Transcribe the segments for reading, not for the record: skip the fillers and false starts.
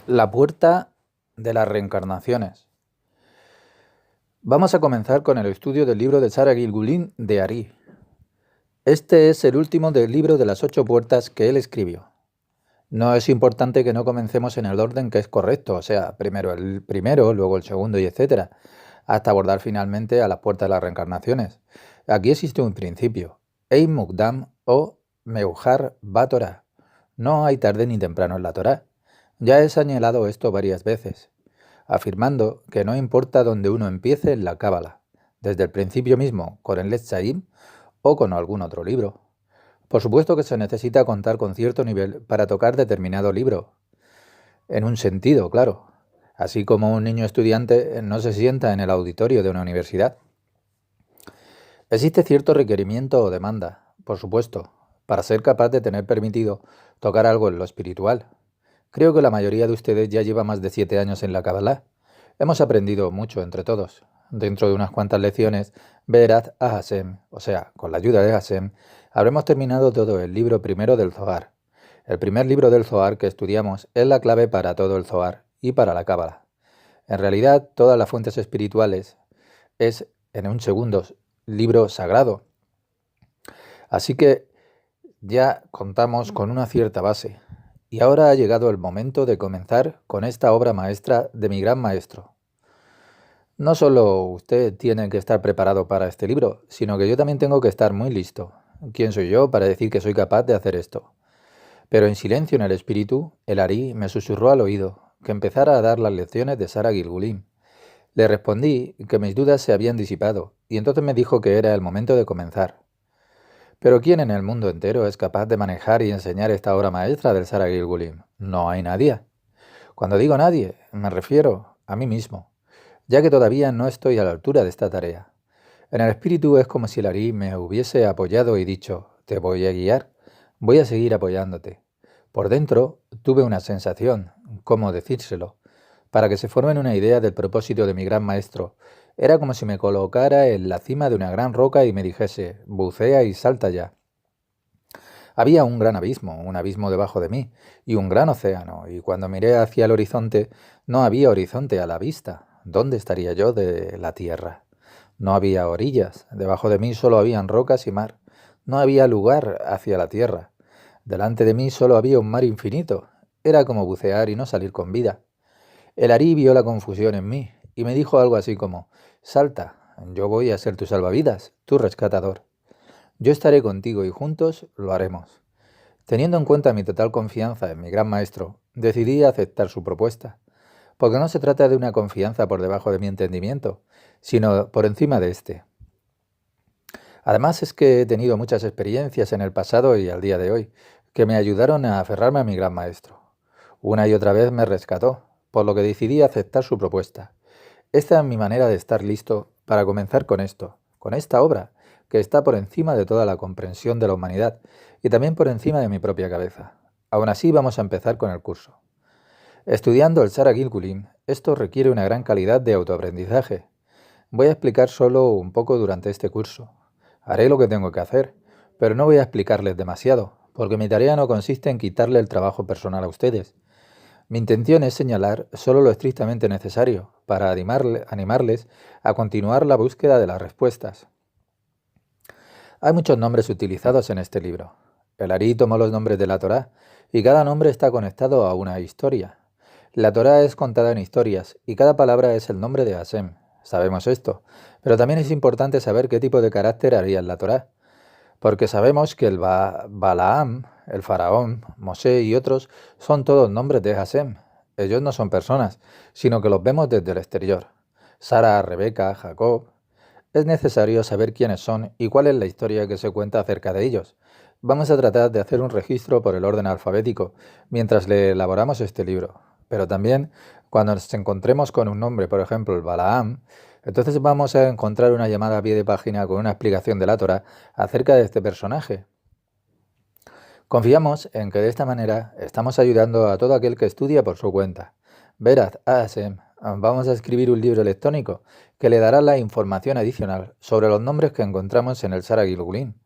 La puerta de las reencarnaciones. Vamos a comenzar con el estudio del libro de Sara Gilgulin de Ari. Este es el último del libro de las 8 puertas que él escribió. No es importante que no comencemos en el orden que es correcto, o sea, primero el primero, luego el segundo y etcétera, hasta abordar finalmente a las puertas de las reencarnaciones. Aquí existe un principio, Ein Mukdam o Meujar Ba Torah. No hay tarde ni temprano en la Torah. Ya he señalado esto varias veces, afirmando que no importa dónde uno empiece en la Cábala, desde el principio mismo con el Letz Chaim o con algún otro libro. Por supuesto que se necesita contar con cierto nivel para tocar determinado libro, en un sentido, claro, así como un niño estudiante no se sienta en el auditorio de una universidad. Existe cierto requerimiento o demanda, por supuesto, para ser capaz de tener permitido tocar algo en lo espiritual. Creo que la mayoría de ustedes ya lleva más de 7 años en la Kabbalah. Hemos aprendido mucho entre todos. Dentro de unas cuantas lecciones, Be'erat a Hashem, o sea, con la ayuda de Hashem, habremos terminado todo el libro primero del Zohar. El primer libro del Zohar que estudiamos es la clave para todo el Zohar y para la Kabbalah. En realidad, todas las fuentes espirituales es, en un segundo, libro sagrado. Así que ya contamos con una cierta base. Y ahora ha llegado el momento de comenzar con esta obra maestra de mi gran maestro. No solo usted tiene que estar preparado para este libro, sino que yo también tengo que estar muy listo. ¿Quién soy yo para decir que soy capaz de hacer esto? Pero en silencio en el espíritu, el Ari me susurró al oído que empezara a dar las lecciones de Sara Gilgulin. Le respondí que mis dudas se habían disipado, y entonces me dijo que era el momento de comenzar. Pero ¿quién en el mundo entero es capaz de manejar y enseñar esta obra maestra del Sara Gilgulin? No hay nadie. Cuando digo nadie, me refiero a mí mismo, ya que todavía no estoy a la altura de esta tarea. En el espíritu es como si el Ari me hubiese apoyado y dicho, te voy a guiar, voy a seguir apoyándote. Por dentro tuve una sensación, ¿cómo decírselo? Para que se formen una idea del propósito de mi gran maestro, era como si me colocara en la cima de una gran roca y me dijese, bucea y salta ya. Había un gran abismo, un abismo debajo de mí, y un gran océano, y cuando miré hacia el horizonte, no había horizonte a la vista. ¿Dónde estaría yo de la tierra? No había orillas, debajo de mí solo habían rocas y mar. No había lugar hacia la tierra. Delante de mí solo había un mar infinito. Era como bucear y no salir con vida. El Ari vio la confusión en mí, y me dijo algo así como, salta, yo voy a ser tu salvavidas, tu rescatador. Yo estaré contigo y juntos lo haremos. Teniendo en cuenta mi total confianza en mi gran maestro, decidí aceptar su propuesta, porque no se trata de una confianza por debajo de mi entendimiento, sino por encima de éste. Además es que he tenido muchas experiencias en el pasado y al día de hoy, que me ayudaron a aferrarme a mi gran maestro. Una y otra vez me rescató, por lo que decidí aceptar su propuesta. Esta es mi manera de estar listo para comenzar con esto, con esta obra, que está por encima de toda la comprensión de la humanidad y también por encima de mi propia cabeza. Aún así vamos a empezar con el curso. Estudiando el Sara Gilgulin, esto requiere una gran calidad de autoaprendizaje. Voy a explicar solo un poco durante este curso. Haré lo que tengo que hacer, pero no voy a explicarles demasiado, porque mi tarea no consiste en quitarle el trabajo personal a ustedes. Mi intención es señalar solo lo estrictamente necesario para animarles a continuar la búsqueda de las respuestas. Hay muchos nombres utilizados en este libro. El Ari tomó los nombres de la Torá y cada nombre está conectado a una historia. La Torá es contada en historias y cada palabra es el nombre de Hashem. Sabemos esto, pero también es importante saber qué tipo de carácter haría en la Torá, porque sabemos que el Balaam, el faraón, Mosé y otros son todos nombres de Hashem. Ellos no son personas, sino que los vemos desde el exterior. Sara, Rebeca, Jacob. Es necesario saber quiénes son y cuál es la historia que se cuenta acerca de ellos. Vamos a tratar de hacer un registro por el orden alfabético mientras le elaboramos este libro. Pero también, cuando nos encontremos con un nombre, por ejemplo el Balaam, entonces vamos a encontrar una llamada a pie de página con una explicación de la Torá acerca de este personaje. Confiamos en que de esta manera estamos ayudando a todo aquel que estudia por su cuenta. Be'erat Hashem, vamos a escribir un libro electrónico que le dará la información adicional sobre los nombres que encontramos en el Sara Gilgulin.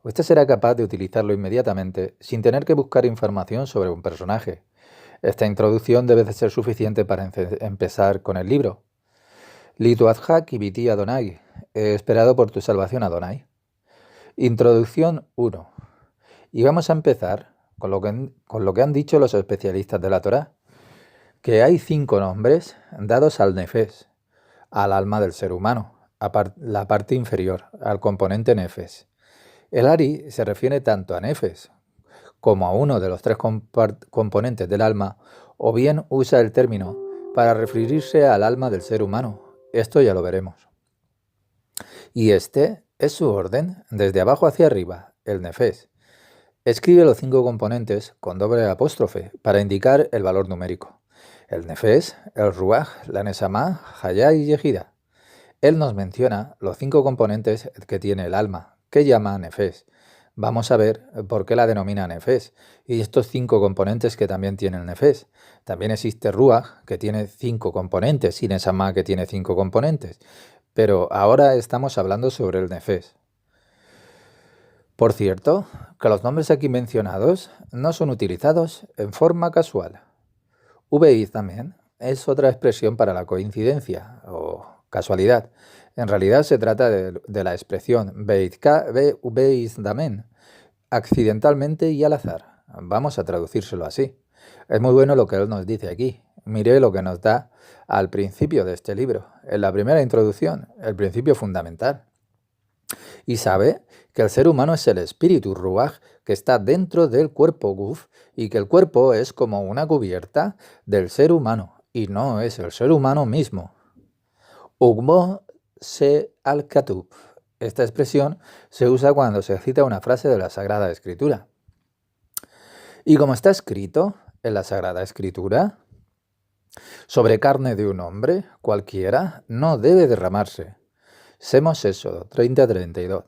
Usted será capaz de utilizarlo inmediatamente sin tener que buscar información sobre un personaje. Esta introducción debe de ser suficiente para empezar con el libro. Litu Adhak Ibiti Adonai. He esperado por tu salvación, Adonai. Introducción 1. Y vamos a empezar con lo que han dicho los especialistas de la Torá, que hay 5 nombres dados al nefes, al alma del ser humano, la parte inferior, al componente nefes. El Ari se refiere tanto a nefes como a uno de los 3 componentes del alma, o bien usa el término para referirse al alma del ser humano. Esto ya lo veremos. Y este es su orden, desde abajo hacia arriba, el nefes. Escribe los 5 componentes con doble apóstrofe para indicar el valor numérico. El nefes, el ruaj, la nesama, hayá y yejida. Él nos menciona los 5 componentes que tiene el alma, que llama nefes. Vamos a ver por qué la denomina nefes y estos 5 componentes que también tiene el nefes. También existe ruaj, que tiene 5 componentes, y nesama, que tiene 5 componentes. Pero ahora estamos hablando sobre el nefes. Por cierto, que los nombres aquí mencionados no son utilizados en forma casual. VI también es otra expresión para la coincidencia o casualidad. En realidad se trata de la expresión damen, accidentalmente y al azar. Vamos a traducírselo así. Es muy bueno lo que él nos dice aquí. Mire lo que nos da al principio de este libro, en la primera introducción, el principio fundamental. Y sabe que el ser humano es el espíritu ruaj que está dentro del cuerpo guf y que el cuerpo es como una cubierta del ser humano y no es el ser humano mismo. Ugmo se al-katub. Esta expresión se usa cuando se cita una frase de la Sagrada Escritura. Y como está escrito en la Sagrada Escritura, sobre carne de un hombre cualquiera no debe derramarse. Semos Éxodo 30-32.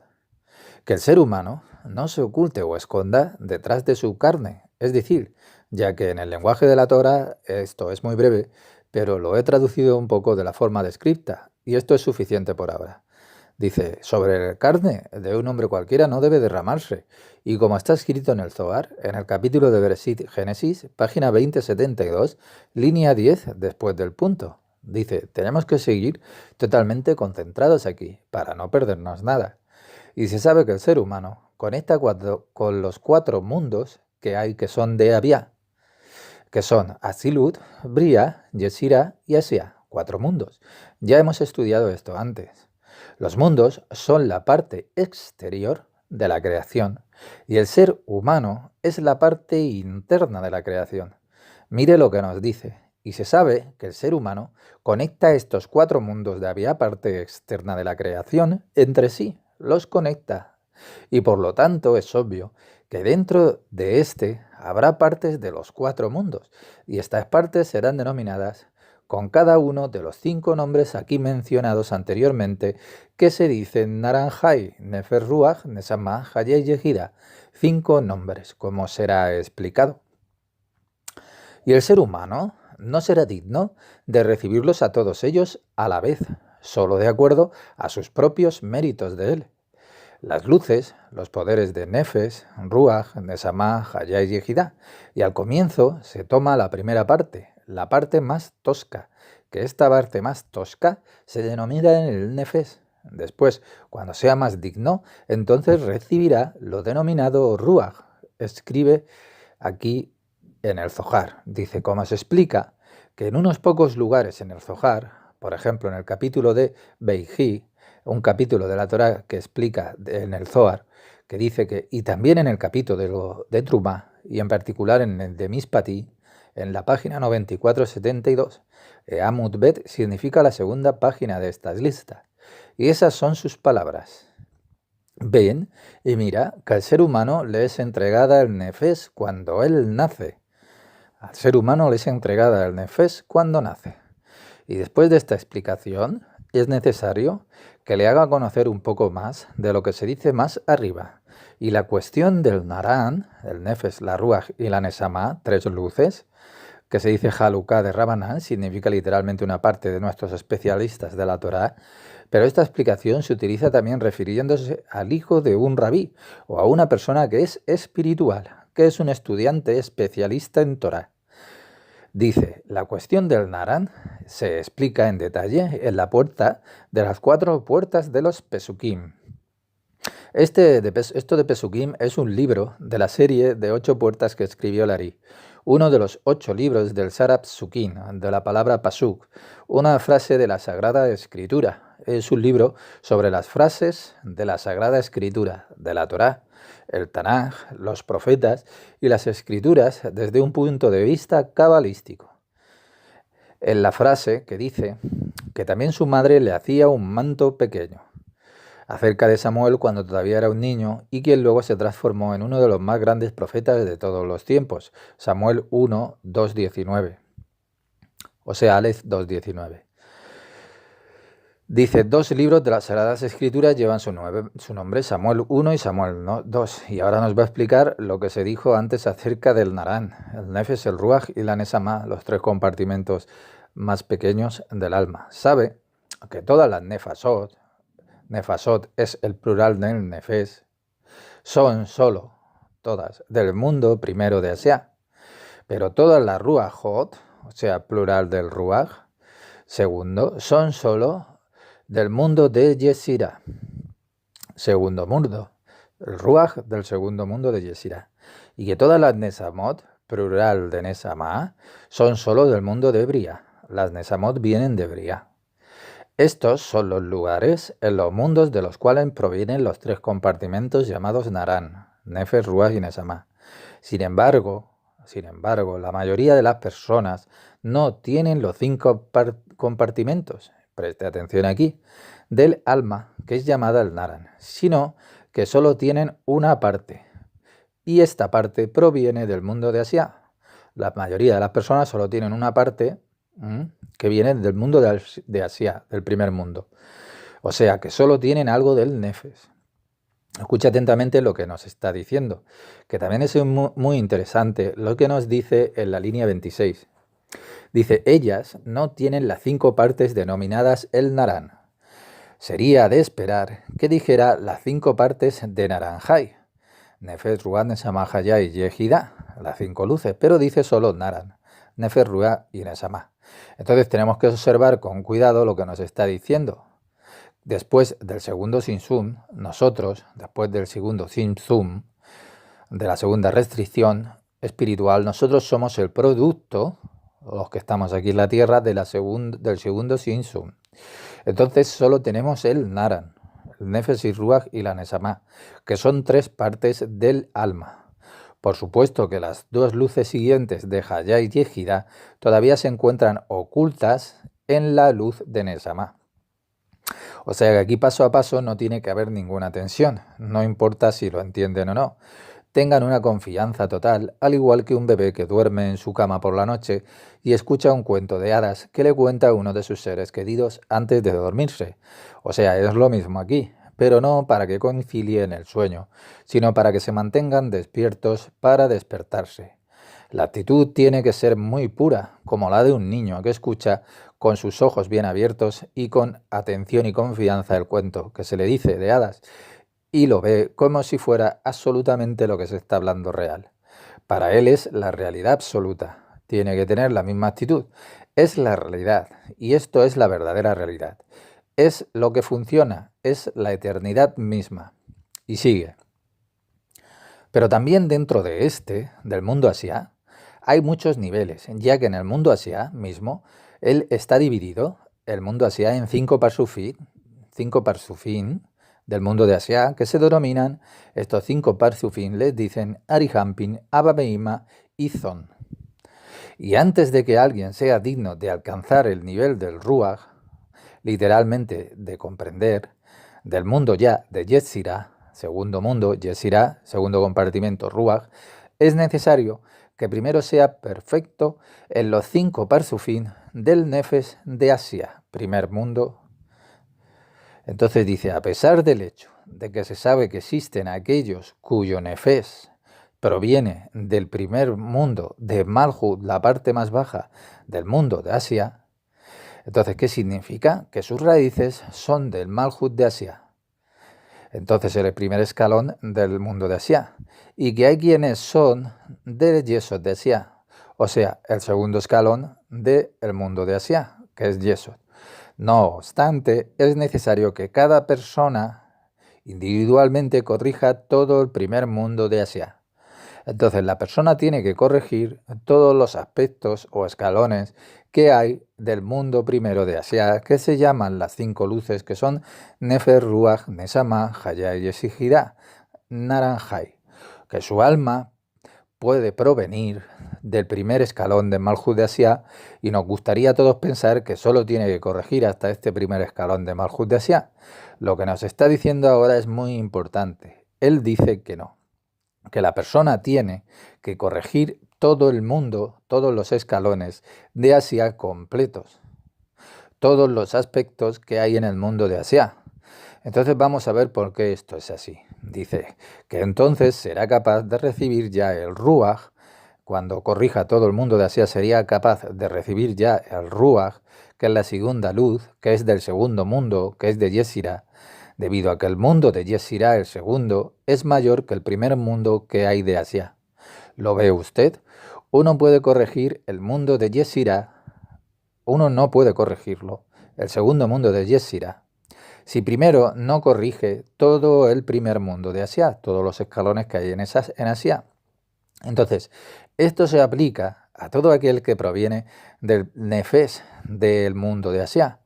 Que el ser humano no se oculte o esconda detrás de su carne. Es decir, ya que en el lenguaje de la Torá esto es muy breve, pero lo he traducido un poco de la forma descripta, y esto es suficiente por ahora. Dice, sobre la carne de un hombre cualquiera no debe derramarse, y como está escrito en el Zohar, en el capítulo de Bereshit Génesis, página 2072, línea 10, después del punto. Dice, tenemos que seguir totalmente concentrados aquí, para no perdernos nada. Y se sabe que el ser humano conecta con los 4 mundos que hay que son de Abia, que son Asilut, Bria, Yesira y Asia, 4 mundos. Ya hemos estudiado esto antes. Los mundos son la parte exterior de la creación y el ser humano es la parte interna de la creación. Mire lo que nos dice. Y se sabe que el ser humano conecta estos 4 mundos de Abia, parte externa de la creación, entre sí. Los conecta y por lo tanto es obvio que dentro de este habrá partes de los 4 mundos y estas partes serán denominadas con cada uno de los 5 nombres aquí mencionados anteriormente que se dicen Naranjai, Nefer Ruach, Nesama, Hayá y Yejida, 5 nombres, como será explicado. Y el ser humano no será digno de recibirlos a todos ellos a la vez, solo de acuerdo a sus propios méritos de él. Las luces, los poderes de Nefes, Ruach, Nesama, Hayá y Yejidá. Y al comienzo se toma la primera parte, la parte más tosca, que esta parte más tosca se denomina en el Nefes. Después, cuando sea más digno, entonces recibirá lo denominado Ruach. Escribe aquí en el Zohar. Dice, como se explica, que en unos pocos lugares en el Zohar, por ejemplo en el capítulo de Beiji, un capítulo de la Torá que explica en el Zohar, que dice que, y también en el capítulo de Trumá, y en particular en el de Mispati, en la página 9472, Amud Bet significa la segunda página de estas listas, y esas son sus palabras. Ven y mira que al ser humano le es entregada el nefes cuando él nace. Al ser humano le es entregada el nefes cuando nace. Y después de esta explicación, es necesario que le haga conocer un poco más de lo que se dice más arriba. Y la cuestión del Narán, el Nefes, la Ruach y la Nesama, 3 luces, que se dice Haluká de Rabanán, significa literalmente una parte de nuestros especialistas de la Torá, pero esta explicación se utiliza también refiriéndose al hijo de un rabí o a una persona que es espiritual, que es un estudiante especialista en Torá. Dice, la cuestión del Naran se explica en detalle en la puerta de las 4 puertas de los Pesukim. Esto de Pesukim es un libro de la serie de 8 puertas que escribió Lari, uno de los 8 libros del Sarab Psukim, de la palabra Pasuk, una frase de la Sagrada Escritura. Es un libro sobre las frases de la Sagrada Escritura, de la Torá, el Tanaj, los profetas y las escrituras desde un punto de vista cabalístico. En la frase que dice que también su madre le hacía un manto pequeño, acerca de Samuel cuando todavía era un niño y quien luego se transformó en uno de los más grandes profetas de todos los tiempos, Samuel 1, 2:19, o sea, Aleph 2:19. Dice, 2 libros de las Sagradas Escrituras llevan su nombre, Samuel 1 y Samuel 2. Y ahora nos va a explicar lo que se dijo antes acerca del Naran, el Nefesh, el Ruach y la Nesamá, los 3 compartimentos más pequeños del alma. Sabe que todas las Nefashot es el plural del Nefesh, son solo todas del mundo primero de Asia, pero todas las Ruachot, o sea, plural del Ruach, segundo, son solo del mundo de Yesirá, segundo mundo, el Ruach del segundo mundo de Yesirá, y que todas las Nesamot, plural de Nesamá, son solo del mundo de Bria. Las Nesamot vienen de Bria. Estos son los lugares en los mundos de los cuales provienen los 3 compartimentos llamados Naran, Nefesh, Ruach y Nesamá. Sin embargo, la mayoría de las personas no tienen los 5 compartimentos, preste atención aquí, del alma, que es llamada el Naran, sino que solo tienen una parte. Y esta parte proviene del mundo de Asia. La mayoría de las personas solo tienen una parte que viene del mundo de Asia, del primer mundo. O sea, que solo tienen algo del Nefesh. Escucha atentamente lo que nos está diciendo, que también es muy interesante lo que nos dice en la línea 26. Dice, ellas no tienen las 5 partes denominadas el Naran. Sería de esperar que dijera las 5 partes de Naranjai, Nefesh, Ruach, Nesamá, Hayá y Yehidá, las 5 luces, pero dice solo Naran, Nefesh, Ruach y Nesamá. Entonces tenemos que observar con cuidado lo que nos está diciendo. Después del segundo Sinsum, nosotros, después del segundo Sinsum, de la segunda restricción espiritual, nosotros somos el producto, los que estamos aquí en la tierra, del segundo Sinsum. Entonces solo tenemos el Naran, el Nefesh y Ruach y la Nesamá, que son 3 partes del alma. Por supuesto que las 2 luces siguientes de Hayá y Yehidá todavía se encuentran ocultas en la luz de Nesamá. O sea que aquí paso a paso no tiene que haber ninguna tensión, no importa si lo entienden o no. Tengan una confianza total, al igual que un bebé que duerme en su cama por la noche y escucha un cuento de hadas que le cuenta a uno de sus seres queridos antes de dormirse. O sea, es lo mismo aquí, pero no para que concilien el sueño, sino para que se mantengan despiertos para despertarse. La actitud tiene que ser muy pura, como la de un niño que escucha con sus ojos bien abiertos y con atención y confianza el cuento que se le dice de hadas, y lo ve como si fuera absolutamente lo que se está hablando real. Para él es la realidad absoluta. Tiene que tener la misma actitud. Es la realidad, y esto es la verdadera realidad. Es lo que funciona, es la eternidad misma. Y sigue. Pero también dentro de del mundo Asia, hay muchos niveles, ya que en el mundo Asia mismo, él está dividido, el mundo Asia, en 5 parsufín del mundo de Asia, que se denominan, estos 5 parsufín les dicen Arihampin, Ababeima y Zon. Y antes de que alguien sea digno de alcanzar el nivel del Ruach, literalmente de comprender, del mundo ya de Yetzirah, segundo mundo, Yetzirah, segundo compartimento, Ruach, es necesario que primero sea perfecto en los 5 parsufín del Nefesh de Asia, primer mundo. Entonces dice, a pesar del hecho de que se sabe que existen aquellos cuyo Nefesh proviene del primer mundo de Malhut, la parte más baja del mundo de Asia, entonces, ¿qué significa? Que sus raíces son del Malhut de Asia. Entonces, el primer escalón del mundo de Asia. Y que hay quienes son del Yesod de Asia. o sea, el segundo escalón del mundo de Asia, que es Yesod. No obstante, es necesario que cada persona individualmente corrija todo el primer mundo de Asia. Entonces, la persona tiene que corregir todos los aspectos o escalones que hay del mundo primero de Asia, que se llaman las 5 luces, que son Nefer, Ruach, Nesama, Haya y Esijirá, Naranjai, que su alma puede provenir del primer escalón de Malhut de Asia, y nos gustaría a todos pensar que solo tiene que corregir hasta este primer escalón de Malhut de Asia. Lo que nos está diciendo ahora es muy importante. Él dice que no, que la persona tiene que corregir todo el mundo, todos los escalones de Asia completos, todos los aspectos que hay en el mundo de Asia. Entonces vamos a ver por qué esto es así. Dice que entonces será capaz de recibir ya el Ruach. Cuando corrija todo el mundo de Asia sería capaz de recibir ya el Ruach, que es la segunda luz, que es del segundo mundo, que es de Yesirá, debido a que el mundo de Yesirá, el segundo, es mayor que el primer mundo que hay de Asia. ¿Lo ve usted? Uno puede corregir el mundo de Yesirá, uno no puede corregirlo, el segundo mundo de Yesirá, si primero no corrige todo el primer mundo de Asia, todos los escalones que hay en Asia. Entonces, esto se aplica a todo aquel que proviene del Nefesh del mundo de Asia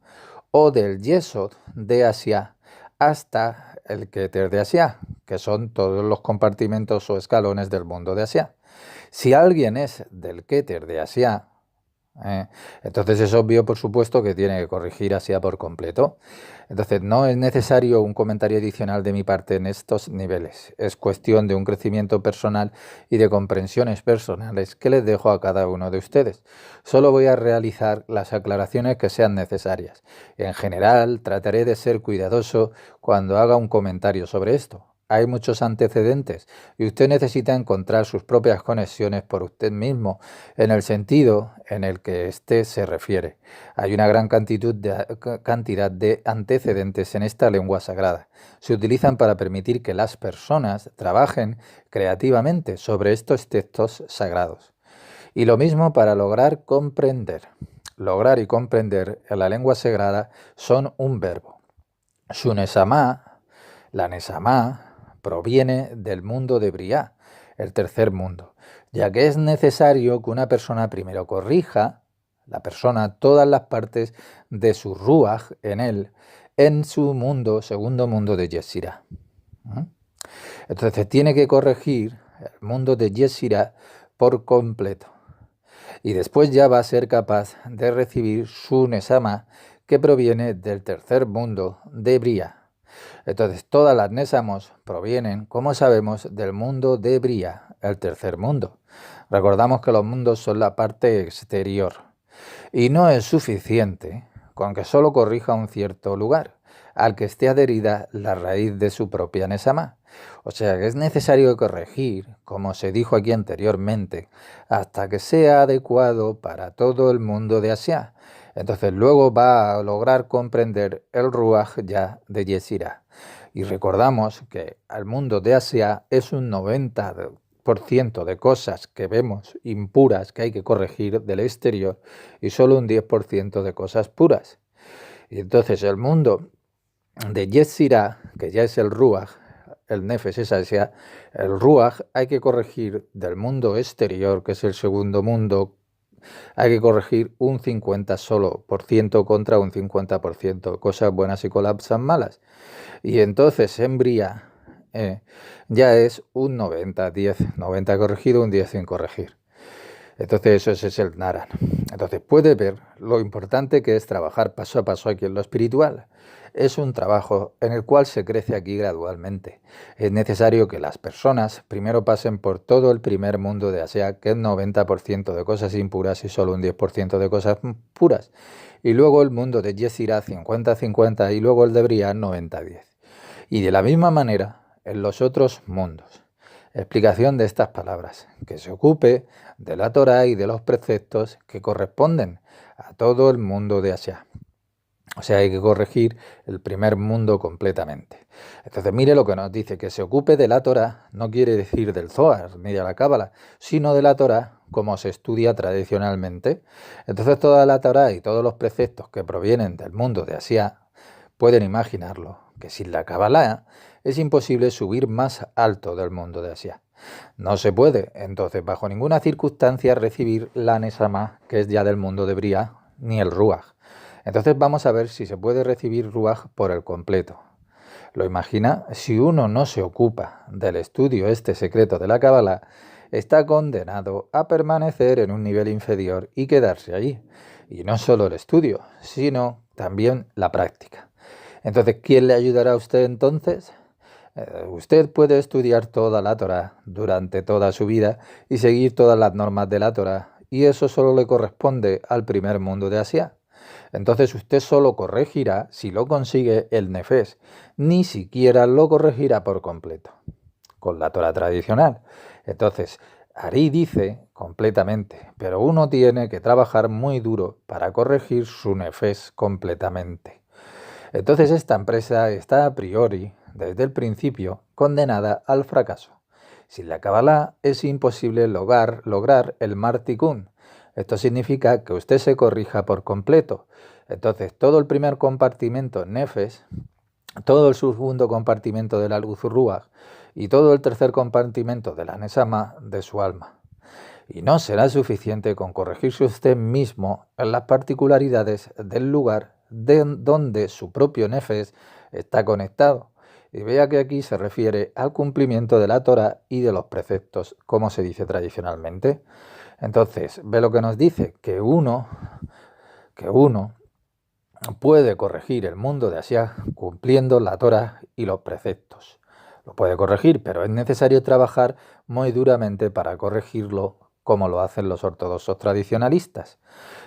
o del Yesod de Asia hasta el Keter de Asia, que son todos los compartimentos o escalones del mundo de Asia. Si alguien es del Keter de Asia, entonces es obvio, por supuesto, que tiene que corregir Asia por completo. Entonces no es necesario un comentario adicional de mi parte en estos niveles. Es cuestión de un crecimiento personal y de comprensiones personales que les dejo a cada uno de ustedes. Solo voy a realizar las aclaraciones que sean necesarias. En general, trataré de ser cuidadoso cuando haga un comentario sobre esto. Hay muchos antecedentes y usted necesita encontrar sus propias conexiones por usted mismo en el sentido en el que éste se refiere. Hay una gran cantidad de antecedentes en esta lengua sagrada. Se utilizan para permitir que las personas trabajen creativamente sobre estos textos sagrados. Y lo mismo para lograr comprender. Lograr y comprender en la lengua sagrada son un verbo. Su nesamá, la nesamá, proviene del mundo de Briá, el tercer mundo, ya que es necesario que una persona primero corrija, la persona, todas las partes de su ruaj en él, en su mundo, segundo mundo de Yesirá. Entonces tiene que corregir el mundo de Yesirá por completo. Y después ya va a ser capaz de recibir su Nesama, que proviene del tercer mundo de Briá. Entonces, todas las Nesamos provienen, como sabemos, del mundo de Briá, el tercer mundo. Recordamos que los mundos son la parte exterior. Y no es suficiente con que solo corrija un cierto lugar, al que esté adherida la raíz de su propia Nesama. O sea que es necesario corregir, como se dijo aquí anteriormente, hasta que sea adecuado para todo el mundo de Asia. Entonces luego va a lograr comprender el Ruach ya de Yesirá. Y recordamos que el mundo de Asia es un 90% de cosas que vemos impuras que hay que corregir del exterior y solo un 10% de cosas puras. Y entonces el mundo de Yesirá, que ya es el Ruach, el Nefesh es Asia, el Ruach hay que corregir del mundo exterior, que es el segundo mundo, hay que corregir un 50% solo contra un 50%, cosas buenas y colapsan malas. Y entonces en Briá ya es un 90-10, 90 corregido, un 10 sin corregir. Entonces eso es el Naran. Entonces puede ver lo importante que es trabajar paso a paso aquí en lo espiritual. Es un trabajo en el cual se crece aquí gradualmente. Es necesario que las personas primero pasen por todo el primer mundo de Asia, que es 90% de cosas impuras y solo un 10% de cosas puras. Y luego el mundo de Yesirá 50-50 y luego el de Briá 90-10. Y de la misma manera en los otros mundos. Explicación de estas palabras, que se ocupe de la Torá y de los preceptos que corresponden a todo el mundo de Asia. O sea, hay que corregir el primer mundo completamente. Entonces, mire lo que nos dice, que se ocupe de la Torá no quiere decir del Zohar ni de la Cábala, sino de la Torá como se estudia tradicionalmente. Entonces, toda la Torá y todos los preceptos que provienen del mundo de Asia pueden imaginarlo, que sin la Cábala es imposible subir más alto del mundo de Asia. No se puede, entonces, bajo ninguna circunstancia recibir la Nesama, que es ya del mundo de Bria, ni el Ruach. Entonces vamos a ver si se puede recibir Ruach por el completo. ¿Lo imagina? Si uno no se ocupa del estudio este secreto de la Cábala, está condenado a permanecer en un nivel inferior y quedarse allí. Y no solo el estudio, sino también la práctica. Entonces, ¿quién le ayudará a usted entonces? Usted puede estudiar toda la Torá durante toda su vida y seguir todas las normas de la Torá, y eso solo le corresponde al primer mundo de Asia. Entonces usted solo corregirá si lo consigue el nefes, ni siquiera lo corregirá por completo, con la Torá tradicional. Entonces, Ari dice completamente, pero uno tiene que trabajar muy duro para corregir su nefes completamente. Entonces esta empresa está a priori, desde el principio, condenada al fracaso. Sin la Kabbalah es imposible lograr el Martikun. Esto significa que usted se corrija por completo. Entonces todo el primer compartimento Nefes, todo el segundo compartimento de la luz Ruach y todo el tercer compartimento de la Nesama de su alma. Y no será suficiente con corregirse usted mismo en las particularidades del lugar donde su propio Nefes está conectado. Y vea que aquí se refiere al cumplimiento de la Torah y de los preceptos, como se dice tradicionalmente. Entonces, ve lo que nos dice, que uno puede corregir el mundo de Asia cumpliendo la Torah y los preceptos. Lo puede corregir, pero es necesario trabajar muy duramente para corregirlo, como lo hacen los ortodoxos tradicionalistas.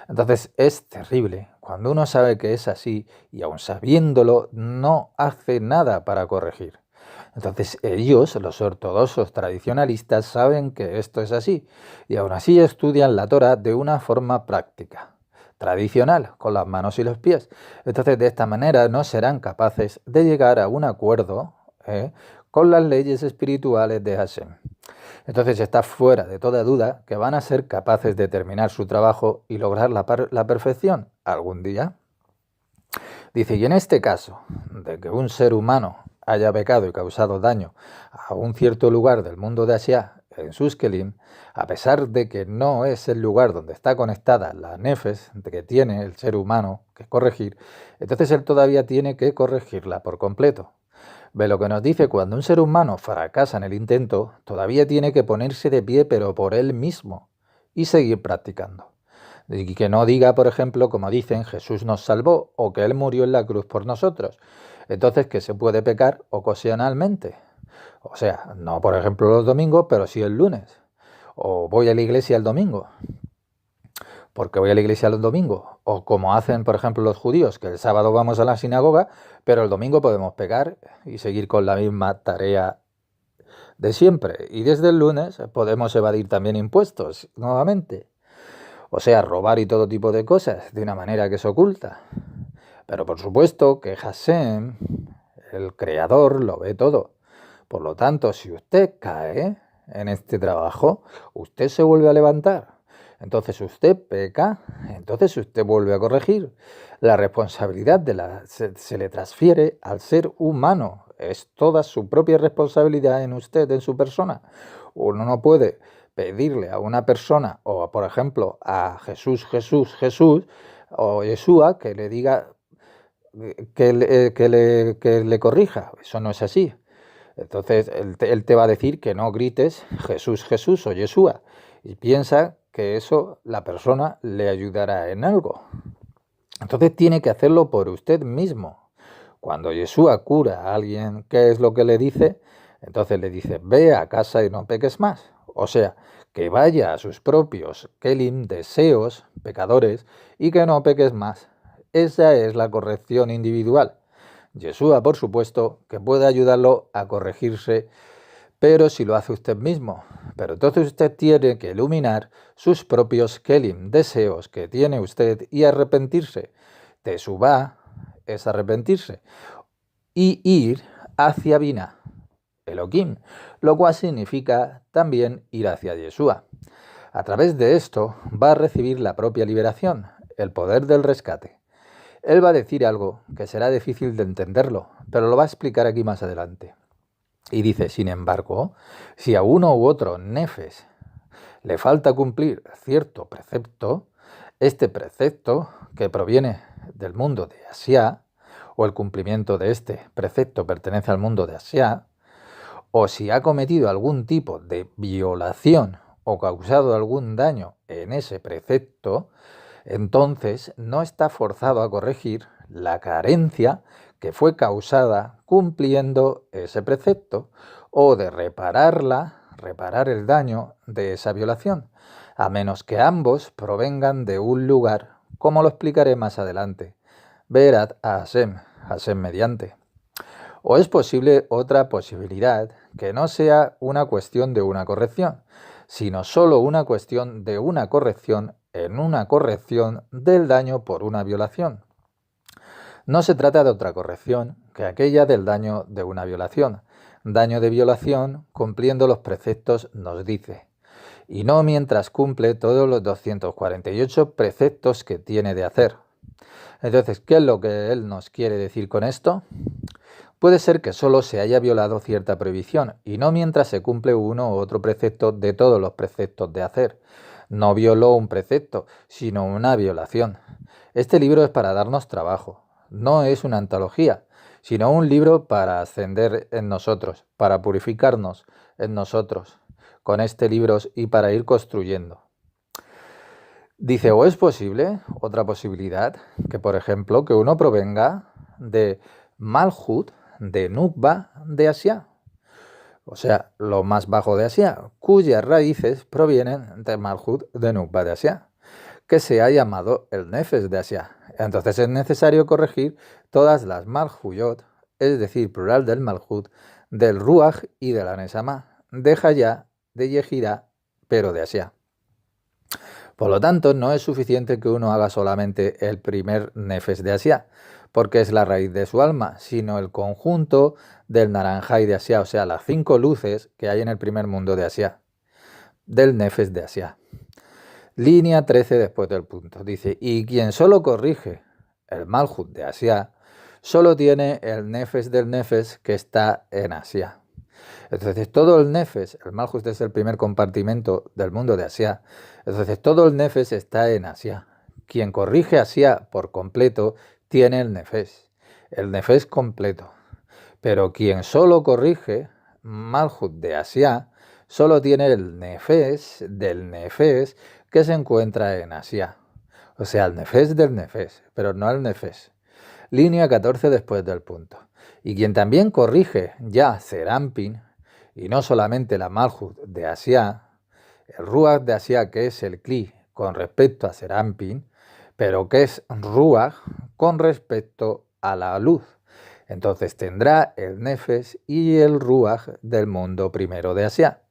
Entonces es terrible cuando uno sabe que es así y aun sabiéndolo no hace nada para corregir. Entonces ellos, los ortodoxos tradicionalistas, saben que esto es así y aún así estudian la Torá de una forma práctica, tradicional, con las manos y los pies. Entonces de esta manera no serán capaces de llegar a un acuerdo con las leyes espirituales de Hashem. Entonces está fuera de toda duda que van a ser capaces de terminar su trabajo y lograr la perfección algún día. Dice, y en este caso, de que un ser humano haya pecado y causado daño a un cierto lugar del mundo de Asia, en sus kelim, a pesar de que no es el lugar donde está conectada la nefes que tiene el ser humano que corregir, entonces él todavía tiene que corregirla por completo. Ve lo que nos dice, cuando un ser humano fracasa en el intento, todavía tiene que ponerse de pie, pero por él mismo, y seguir practicando. Y que no diga, por ejemplo, como dicen, Jesús nos salvó, o que Él murió en la cruz por nosotros. Entonces, que se puede pecar ocasionalmente. O sea, no por ejemplo los domingos, pero sí el lunes. O voy a la iglesia el domingo, porque voy a la iglesia los domingos. O como hacen, por ejemplo, los judíos, que el sábado vamos a la sinagoga, pero el domingo podemos pecar y seguir con la misma tarea de siempre. Y desde el lunes podemos evadir también impuestos, nuevamente. O sea, robar y todo tipo de cosas, de una manera que se oculta. Pero por supuesto que Hashem, el creador, lo ve todo. Por lo tanto, si usted cae en este trabajo, usted se vuelve a levantar. Entonces usted peca, entonces usted vuelve a corregir. La responsabilidad se le transfiere al ser humano. Es toda su propia responsabilidad en usted, en su persona. Uno no puede pedirle a una persona, o por ejemplo a Jesús, o Yeshua, que le diga que le corrija. Eso no es así. Entonces él te va a decir que no grites Jesús o Yeshua, y piensa que eso la persona le ayudará en algo. Entonces tiene que hacerlo por usted mismo. Cuando Yeshua cura a alguien, ¿qué es lo que le dice? Entonces le dice, ve a casa y no peques más. O sea, que vaya a sus propios kelim, deseos, pecadores, y que no peques más. Esa es la corrección individual. Yeshua, por supuesto, que puede ayudarlo a corregirse, pero si lo hace usted mismo. Pero entonces usted tiene que iluminar sus propios kelim, deseos que tiene usted, y arrepentirse. Teshuvá es arrepentirse, y ir hacia Binah, Elohim, lo cual significa también ir hacia Yeshua. A través de esto va a recibir la propia liberación, el poder del rescate. Él va a decir algo que será difícil de entenderlo, pero lo va a explicar aquí más adelante. Y dice, sin embargo, si a uno u otro nefes le falta cumplir cierto precepto, este precepto que proviene del mundo de Asia, o el cumplimiento de este precepto pertenece al mundo de Asia, o si ha cometido algún tipo de violación o causado algún daño en ese precepto, entonces no está forzado a corregir la carencia que fue causada cumpliendo ese precepto o de reparar el daño de esa violación, a menos que ambos provengan de un lugar, como lo explicaré más adelante. Verat a Hashem mediante. O es posible otra posibilidad, que no sea una cuestión de una corrección, sino solo una cuestión de una corrección en una corrección del daño por una violación. No se trata de otra corrección que aquella del daño de una violación. Daño de violación, cumpliendo los preceptos, nos dice, y no mientras cumple todos los 248 preceptos que tiene de hacer. Entonces, ¿qué es lo que él nos quiere decir con esto? Puede ser que solo se haya violado cierta prohibición, y no mientras se cumple uno u otro precepto de todos los preceptos de hacer. No violó un precepto, sino una violación. Este libro es para darnos trabajo. No es una antología, sino un libro para ascender en nosotros, para purificarnos en nosotros con este libro y para ir construyendo. Dice, o es posible, otra posibilidad, que por ejemplo, que uno provenga de Malhut, de Nukba, de Asia, o sea, lo más bajo de Asia, cuyas raíces provienen de Malhut, de Nukba, de Asia, que se ha llamado el Nefes de Asia. Entonces es necesario corregir todas las Malhuyot, es decir, plural del Malhut, del Ruach y de la Nesama, de Hayá, de Yejirá, pero de Asia. Por lo tanto, no es suficiente que uno haga solamente el primer Nefes de Asia, porque es la raíz de su alma, sino el conjunto del Naranjai de Asia, o sea, las 5 luces que hay en el primer mundo de Asia, del Nefes de Asia. Línea 13 después del punto. Dice, y quien solo corrige el Malhut de Asia, solo tiene el Nefes del Nefes que está en Asia. Entonces todo el Nefes, el Malhut es el primer compartimento del mundo de Asia, entonces todo el Nefes está en Asia. Quien corrige Asia por completo tiene el Nefes completo. Pero quien solo corrige Malhut de Asia, solo tiene el Nefes del Nefes que se encuentra en Asia. O sea, el Nefes del Nefes, pero no el Nefes. Línea 14 después del punto. Y quien también corrige ya Serampin, y no solamente la Malhut de Asia, el Ruach de Asia, que es el Kli con respecto a Serampin, pero que es Ruach con respecto a la luz. Entonces tendrá el Nefes y el Ruach del mundo primero de Asia.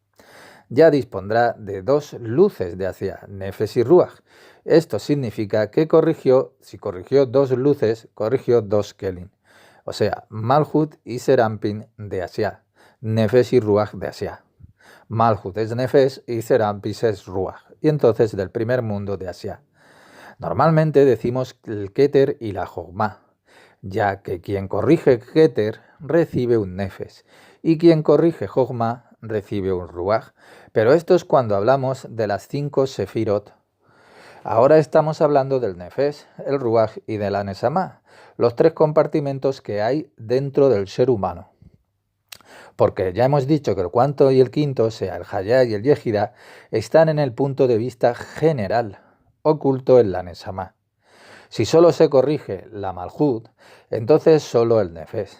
Ya dispondrá de 2 luces de Asia, Nefes y Ruach. Esto significa que si corrigió 2 luces, corrigió 2 Kelim. O sea, Malhut y Serampin de Asia, Nefes y Ruach de Asia. Malhut es Nefes y Serampin es Ruach. Y entonces del primer mundo de Asia. Normalmente decimos el Keter y la Jogma, ya que quien corrige Keter recibe un Nefes y quien corrige Jogma recibe un Ruach. Pero esto es cuando hablamos de las 5 Sefirot. Ahora estamos hablando del Nefes, el Ruach y de la Nesama, los 3 compartimentos que hay dentro del ser humano. Porque ya hemos dicho que el cuarto y el quinto, o sea, el Hayá y el Yejirá, están en el punto de vista general, oculto en la Nesama. Si solo se corrige la Malhut, entonces solo el Nefes.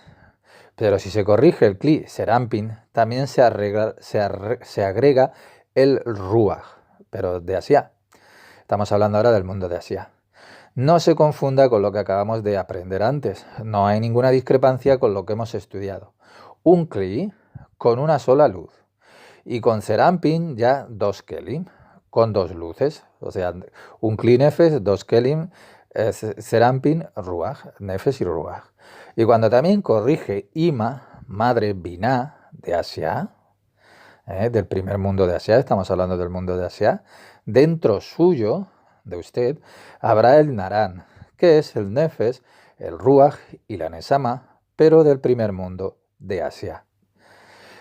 Pero si se corrige el Kli Serampin, también se agrega el Ruach, pero de Asia. Estamos hablando ahora del mundo de Asia. No se confunda con lo que acabamos de aprender antes. No hay ninguna discrepancia con lo que hemos estudiado. Un Kli con una sola luz. Y con Serampin ya 2 Kelim, con 2 luces. O sea, un Kli Nefes, 2 Kelim, Serampin Ruach, Nefesh y Ruach. Y cuando también corrige Ima, madre Binah de Asia, del primer mundo de Asia, estamos hablando del mundo de Asia, dentro suyo, de usted, habrá el Narán, que es el Nefesh, el Ruach y la Nesama, pero del primer mundo de Asia.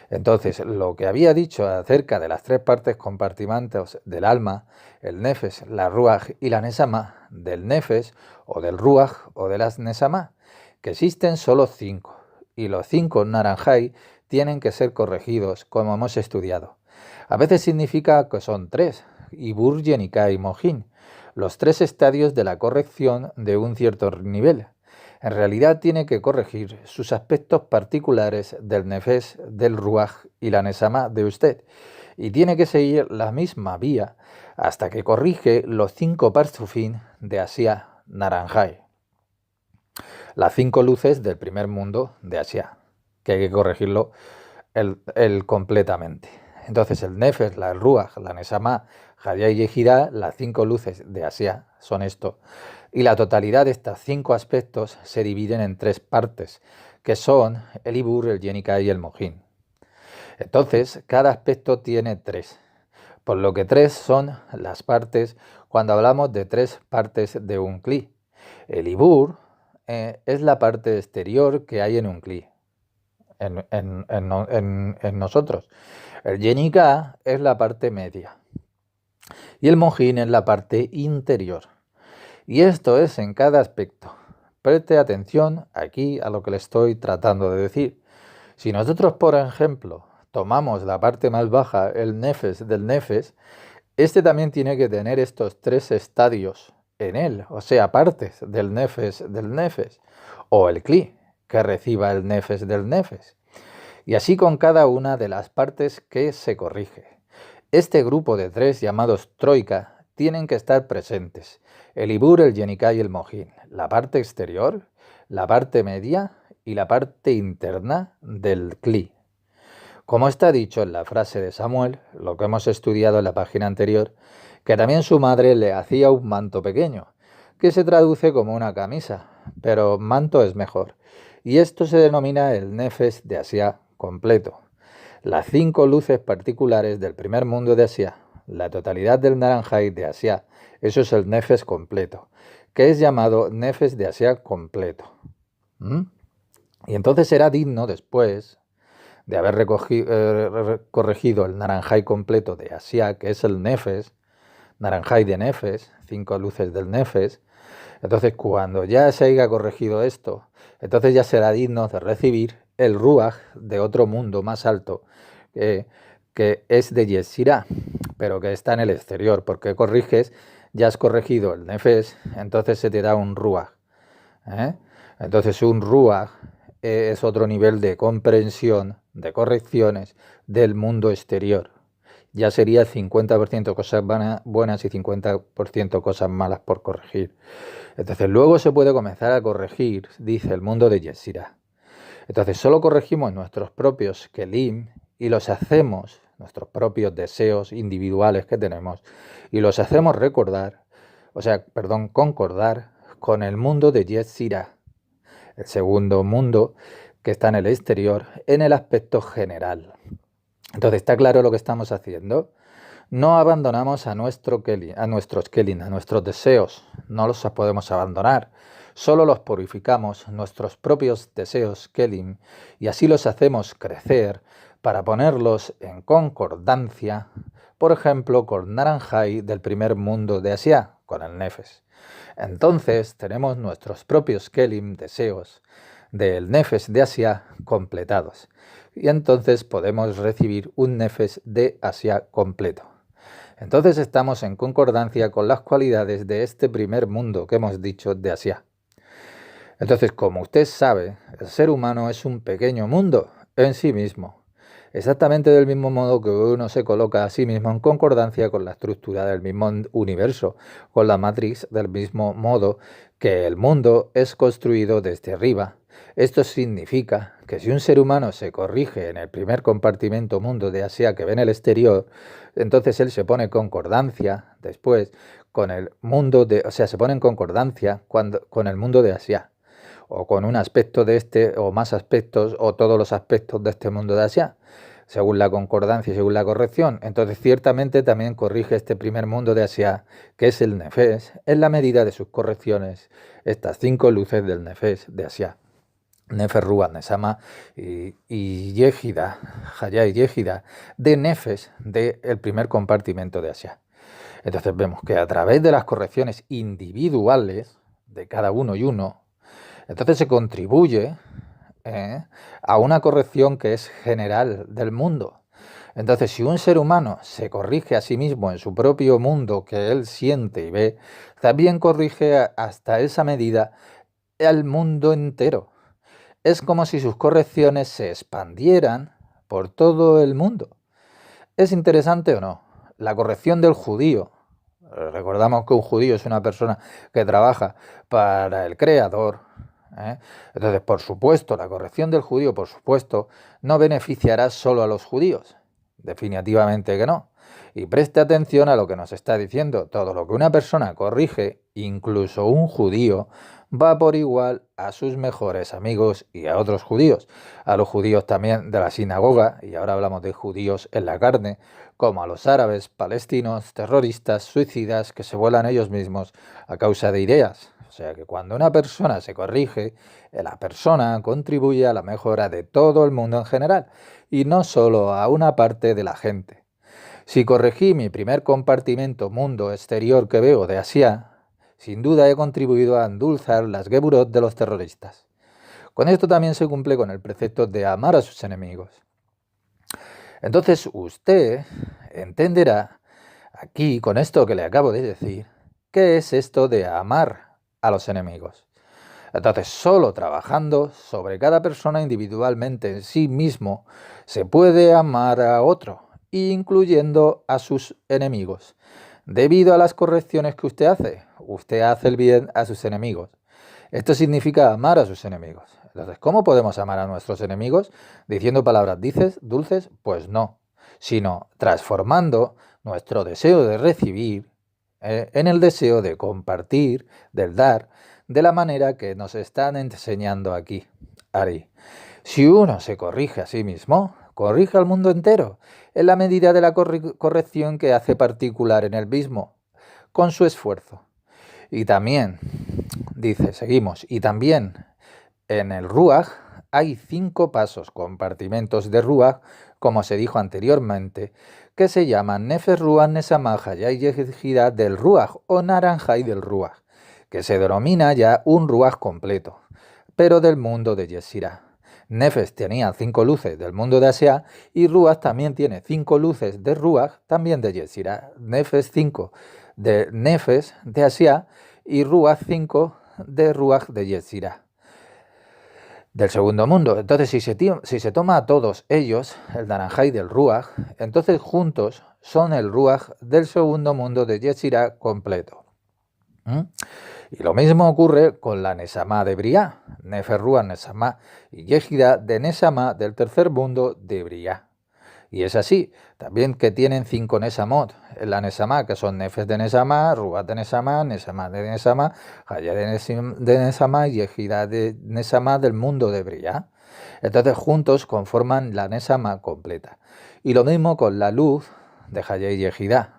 Entonces, lo que había dicho acerca de las tres partes compartimentos del alma, el Nefesh, la Ruach y la Nesama, del Nefesh o del Ruach o de las Nesama, que existen solo 5, y los 5 Naranjai tienen que ser corregidos, como hemos estudiado. A veces significa que son 3, Ibur, Yenika y Mohin, los 3 estadios de la corrección de un cierto nivel. En realidad tiene que corregir sus aspectos particulares del Nefesh, del Ruach y la Nesama de usted, y tiene que seguir la misma vía hasta que corrige los 5 Parzufim de Asia Naranjai, las 5 luces del primer mundo de Asia, que hay que corregirlo el completamente. Entonces el Nefesh, el Ruach, la Nesama, Hadía y Yehidá, las 5 luces de Asia son esto. Y la totalidad de estos 5 aspectos se dividen en 3 partes, que son el Ibur, el Yenika y el Mohin. Entonces, cada aspecto tiene 3, por lo que 3 son las partes cuando hablamos de 3 partes de un Kli. El Ibur es la parte exterior que hay en un Kli, en nosotros. El Yenika es la parte media y el Mohin es la parte interior. Y esto es en cada aspecto. Preste atención aquí a lo que le estoy tratando de decir. Si nosotros, por ejemplo, tomamos la parte más baja, el Nefesh del Nefesh, este también tiene que tener estos 3 estadios en él, o sea, partes del Nefesh, o el Kli, que reciba el Nefesh del Nefesh. Y así con cada una de las partes que se corrige. Este grupo de 3 llamados Troika tienen que estar presentes. El Ibur, el Yenika y el Mohin. La parte exterior, la parte media y la parte interna del Kli. Como está dicho en la frase de Samuel, lo que hemos estudiado en la página anterior, que también su madre le hacía un manto pequeño, que se traduce como una camisa, pero manto es mejor. Y esto se denomina el Nefesh de Asia completo. Las 5 luces particulares del primer mundo de Asia, la totalidad del Naranjai de Asia, eso es el Nefesh completo, que es llamado Nefesh de Asia completo. Y entonces será digno después de haber corregido el Naranjai completo de Asia, que es el Nefesh, Naranjai de Nefesh, 5 luces del Nefesh. Entonces cuando ya se haya corregido esto, entonces ya será digno de recibir el Ruach de otro mundo más alto, que es de Yetzirah, pero que está en el exterior, porque corriges, ya has corregido el Nefesh, entonces se te da un Ruach. Entonces un Ruach es otro nivel de comprensión, de correcciones del mundo exterior. Ya sería 50% cosas buenas y 50% cosas malas por corregir. Entonces luego se puede comenzar a corregir, dice el mundo de Yetzirah. Entonces solo corregimos nuestros propios Kelim y los hacemos, nuestros propios deseos individuales que tenemos, y los hacemos concordar con el mundo de Yetzirah, el segundo mundo que está en el exterior, en el aspecto general. Entonces, ¿está claro lo que estamos haciendo? No abandonamos a nuestros kelim, a nuestros deseos, no los podemos abandonar. Solo los purificamos, nuestros propios deseos kelim, y así los hacemos crecer para ponerlos en concordancia, por ejemplo, con Naranjai del primer mundo de Asia, con el Nefesh. Entonces tenemos nuestros propios kelim, deseos, del Nefesh de Asia completados. Y entonces podemos recibir un Nefesh de Asia completo. Entonces estamos en concordancia con las cualidades de este primer mundo que hemos dicho de Asia. Entonces, como usted sabe, el ser humano es un pequeño mundo en sí mismo. Exactamente del mismo modo que uno se coloca a sí mismo en concordancia con la estructura del mismo universo, con la matriz, del mismo modo que el mundo es construido desde arriba. Esto significa que si un ser humano se corrige en el primer compartimento mundo de Asia que ve en el exterior, entonces él se pone en concordancia después con el mundo de, o sea, se pone en concordancia con el mundo de Asia, o con un aspecto de este, o más aspectos, o todos los aspectos de este mundo de Asia, según la concordancia y según la corrección. Entonces, ciertamente también corrige este primer mundo de Asia, que es el Nefes, en la medida de sus correcciones, estas 5 luces del Nefes de Asia. Nefes, Ruach, Nesama y Yehida, Haya y Yehida, de Nefes, del primer compartimento de Asia. Entonces vemos que a través de las correcciones individuales de cada uno y uno, entonces se contribuye a una corrección que es general del mundo. Entonces, si un ser humano se corrige a sí mismo en su propio mundo que él siente y ve, también corrige hasta esa medida al mundo entero. Es como si sus correcciones se expandieran por todo el mundo. ¿Es interesante o no? La corrección del judío. Recordamos que un judío es una persona que trabaja para el Creador. Entonces, por supuesto, la corrección del judío, por supuesto, no beneficiará solo a los judíos. Definitivamente que no. Y preste atención a lo que nos está diciendo. Todo lo que una persona corrige, incluso un judío, va por igual a sus mejores amigos y a otros judíos. A los judíos también de la sinagoga, y ahora hablamos de judíos en la carne, como a los árabes, palestinos, terroristas, suicidas, que se vuelan ellos mismos a causa de ideas. O sea que cuando una persona se corrige, la persona contribuye a la mejora de todo el mundo en general, y no solo a una parte de la gente. Si corregí mi primer compartimento mundo exterior que veo de Asia, sin duda he contribuido a endulzar las geburot de los terroristas. Con esto también se cumple con el precepto de amar a sus enemigos. Entonces usted entenderá aquí, con esto que le acabo de decir, qué es esto de amar a los enemigos. Entonces, solo trabajando sobre cada persona individualmente en sí mismo, se puede amar a otro, incluyendo a sus enemigos. Debido a las correcciones que usted hace el bien a sus enemigos. Esto significa amar a sus enemigos. Entonces, ¿cómo podemos amar a nuestros enemigos? ¿Diciendo palabras dulces? Pues no, sino transformando nuestro deseo de recibir en el deseo de compartir, del dar, de la manera que nos están enseñando aquí, Ari. Si uno se corrige a sí mismo, corrige al mundo entero, en la medida de la corrección que hace particular en el mismo, con su esfuerzo. Y también, dice, seguimos, y también en el Ruach hay 5 pasos, compartimentos de Ruach, como se dijo anteriormente, que se llaman Nefes, Ruach, Nesama, Haya y Yehida del Ruach o Naranja y del Ruach, que se denomina ya un Ruach completo, pero del mundo de Yesirá. Nefes tenía 5 luces del mundo de Asia y Ruach también tiene 5 luces de Ruach, también de Yesirá. Nefes 5 de Nefes de Asia y Ruach 5 de Ruach de Yesirá, del segundo mundo. Entonces, si se toma a todos ellos, el Naranjai del Ruach, entonces juntos son el Ruach del segundo mundo de Yesirá completo. Y lo mismo ocurre con la Nesama de Briá, Nefer, Ruach, Nesama y Yehida de Nesama del tercer mundo de Briá. Y es así, también que tienen 5 Nesamot en la Nesama, que son Nefes de Nesama, Ruach de Nesama, Nesama de Nesama, Haya de Nesama y Yehida de Nesama del mundo de Briá. Entonces juntos conforman la Nesama completa. Y lo mismo con la luz de Haya y Yehida.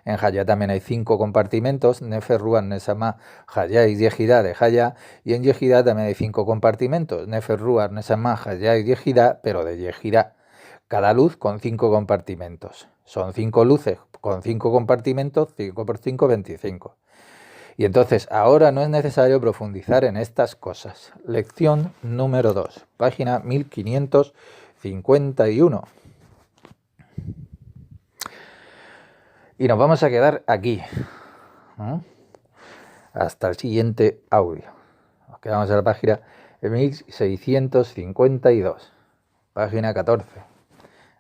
En Haya también hay 5 compartimentos, Nefer, Ruach, Nesama, Haya y Yehida de Haya, y en Yehida también hay 5 compartimentos, Nefer, Ruach, Nesama, Haya y Yehida, pero de Yehida. Cada luz con 5 compartimentos. Son 5 luces con 5 compartimentos, 5 por 5, 25. Y entonces ahora no es necesario profundizar en estas cosas. Lección número 2, página 1551. Y nos vamos a quedar aquí, hasta el siguiente audio. Nos quedamos en la página 1652, página 14.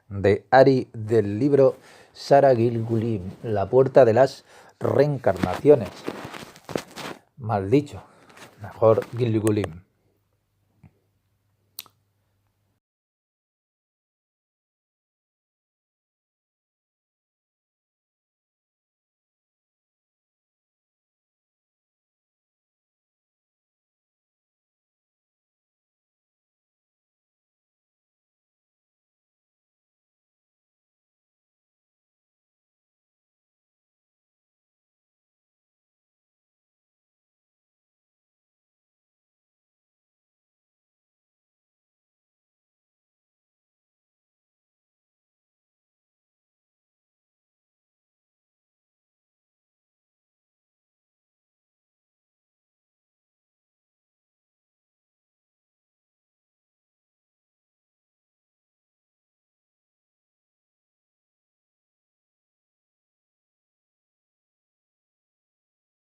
de Ari del libro Sara Gilgulim, La puerta de las reencarnaciones. Mal dicho, mejor Gilgulim.